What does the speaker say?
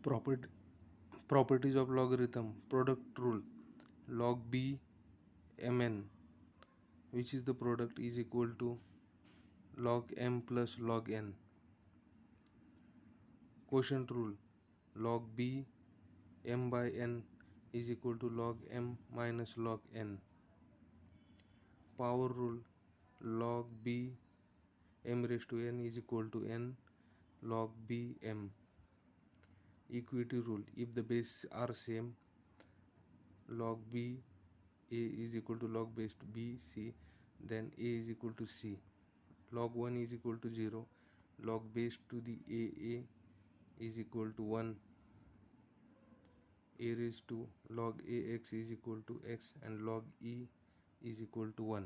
Property, properties of logarithm. Product rule. Log b mn, which is the product, is equal to log m plus log n. Quotient rule. Log b m by n is equal to log m minus log n. Power rule. Log b m raised to n is equal to n log b m. Equity rule. If the bases are same, log b a is equal to log base to b c, then a is equal to c. Log 1 is equal to 0, log base to the a is equal to 1, a raised to log ax is equal to x, and log e is equal to 1.